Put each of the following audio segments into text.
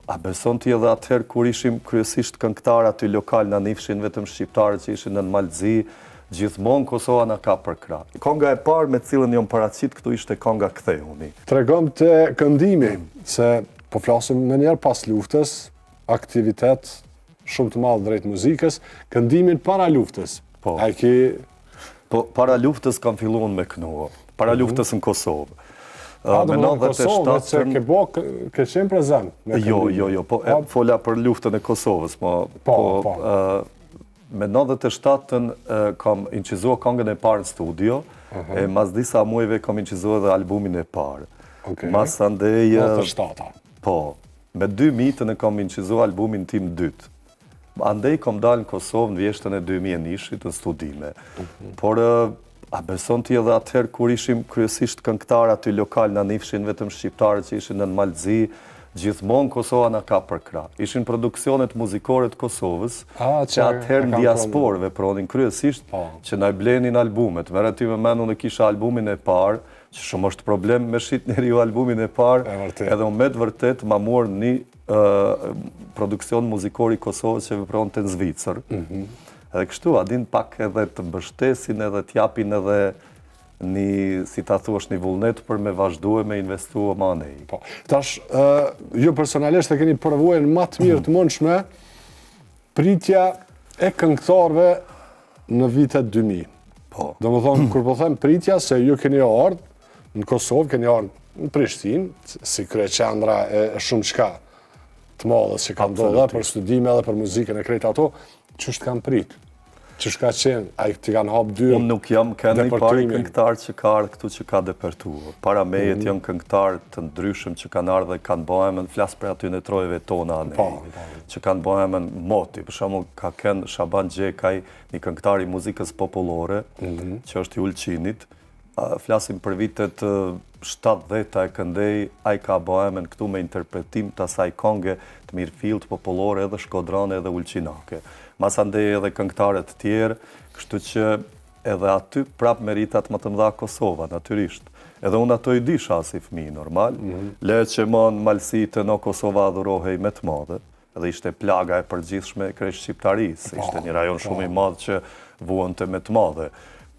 A beson ti edhe atëherë kur ishim kryesisht këngëtar aty lokal, na nifshin vetëm shqiptarët që ishin në Malzi, gjithmonë Kosova na ka për krah. Konga e parë me cilën jom paraqit këtu ishte konga Kthehuni. Tregom të këndimi, se po flasim më njerë pas luftës, aktivitet shumë të madh drejt muzikës, këndimin para luftës. Po. Po, para luftës kam filluar me kënua. Para luftës në Kosovë. Me në Kosovë, se ke qenë prezent? Jo, po e fola për luftën e Kosovës. Me 97-ën kam inqizua këngën e parë në studio, e mas disa muajve kam inqizua dhe albumin e parë. Mas andej... 97-a. Po, me 2000-ën e kam inqizua albumin tim dytë. Andej kam dalë në Kosovë në vjeshtën e 2001-shit në studime. Por... A beson ti edhe atëherë kur ishim kryesisht këngëtar aty lokal, na nifshin vetëm shqiptarët që ishin në Malzi, gjithmonë Kosova na ka për krah. Ishin produksionet muzikore të Kosovës, që atëherë në diasporë vepronin kryesisht që na blenin albumet. Mere ty me menu në kisha albumin e parë, që shumë është problem me shit njeriu albumin e parë, edhe me të vërtet ma morë një produksion muzikor i Kosovës që vepron të në Zvicër. Edhe kështu, adin pak edhe të mbështesin edhe t'japin edhe një, si ta thuash, një vullnet për me vazhdu e me investu e ma nej. Tash, ju personalisht e keni përvojën më të mirë të mundshme pritja e këngëtarëve në vitet 2000. Do më thonë, kur po them pritja, se ju keni ardhë në Kosovë, keni ardhë në Prishtinë, si kryeqendra e shumë qka të madhës që ka ndodhe për studime edhe për muzikën e krejt ato, qështë kanë pritë? Qështë ka qenë? A i ti kanë hapë dyrë? Unë nuk jam kënë i pari këngëtar që ka ardhë këtu që ka depertuar. Para mejet janë këngëtar të ndryshëm që kanë ardhë dhe kanë bëhemen, flasë për aty në trojeve tona anë, që kanë bëhemen moti. Për shumë ka kënë Shaban Gjekaj, një këngëtar i muzikës popullore, që është i Ulqinit. Flasim për vitet 70 e këndej, a i ka bëhemen këtu me interpretim të asaj konge të mirëfilt, popullore edhe shkodrane edhe ulqinake. Mas andej edhe këngëtarët tjerë, kështu që edhe aty prap meritat më të mëdha Kosova, natyrisht. Edhe unë ato i disha si fëmi, normal. Le që mon malësitë në Kosova adhurohej me të madhe, edhe ishte plaga e përgjithshme e krejt shqiptarisë, ishte një rajon shumë i madhë që vuon të me të madhe.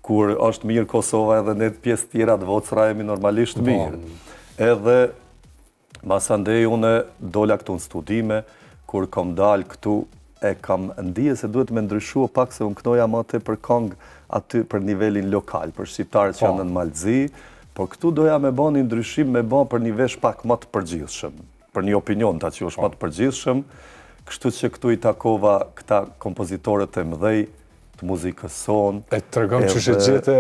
Kur është mirë Kosova edhe ne pjesë tjera të vocra jemi normalisht mirë. Edhe mas andej unë dola këtu në studime, kur kom dalë këtu, e kam ndije se duhet me ndryshua pak se unë knoja më të për kongë aty për nivelin lokal, për shqiptarët që janë në Malzi, por këtu doja me bo një ndryshim me bo për një vesh pak më të përgjithshëm, për një opinion të që është më të përgjithshëm, kështu që këtu i takova këta kompozitorët e mëdhej të muzikës sonë. E të regëm që shë gjete,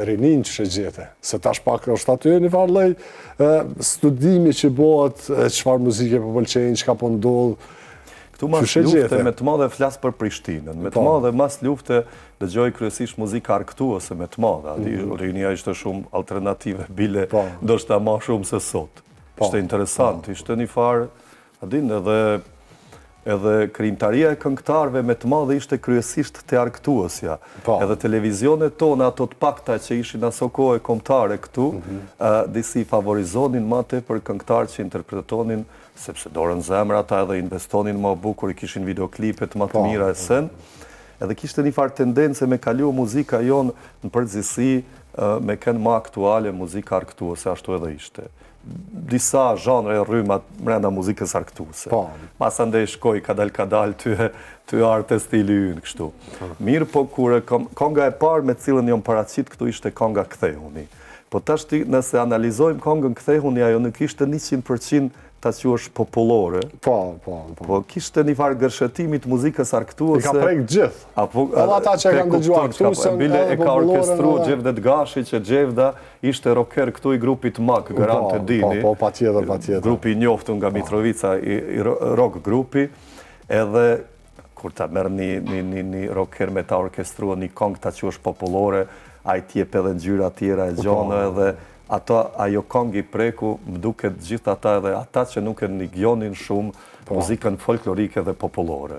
rinin që shë gjete, se tash pak është aty një farlej studimi që bëhet, qëfar muzike për pëlqenjë, që ka po ndodhë. Këtu mas lufte me të madhe flasë për Prishtinën, me të madhe mas lufte dëgjoj kryesisht muzika arktuose me të madhe, rinia ishte shumë alternative, bile do shta ma shumë se sot. Ishte interesant, ishte një farë, adin edhe krijimtaria e këngëtarëve me të madhe ishte kryesisht të arktuosja. Edhe televizionet tona, ato të pakta që ishin aso kohë kombëtare këtu, disi favorizonin ma te për këngëtarë që interpretonin sepse dorën zemra ata edhe investonin më bukur, i kishin videoklipet më të mira e sen, edhe kishte një farë tendence me kalu muzika jonë në përgjithësi me kënë më aktuale muzika arktuose, ashtu edhe ishte. Disa zhanre e rrymat mrenda muzikës arktuose. Mas andej shkoj kadal ty arte stili ynë kështu. Mirë po kur konga e parë me cilën jom paraqit këtu ishte konga Kthehuni. Po tashti nëse analizojmë kongën Kthehuni, ajo nuk ishte 100% ta që është popullore. Po kishte një farë gërshetimit muzikës arktuose. I ka prejkë gjithë. Edhe ata që e kanë dëgjuar arktuose. Bile e ka orkestru Gjevdet Gashi, që Gjevda ishte rocker këtu i grupit MAK, Garant e Dini. Po, pa tjetër. Grupi i njoftu nga Mitrovica, i rock grupi. Edhe, kur ta merë një rocker me ta orkestrua një kong ta që është popullore, a i tjep edhe ngjyra tjera e gjonë edhe ajo kongi preku, më duket gjithë ata edhe ata që nuk e një gjonin shumë muzikën folklorike dhe popullore.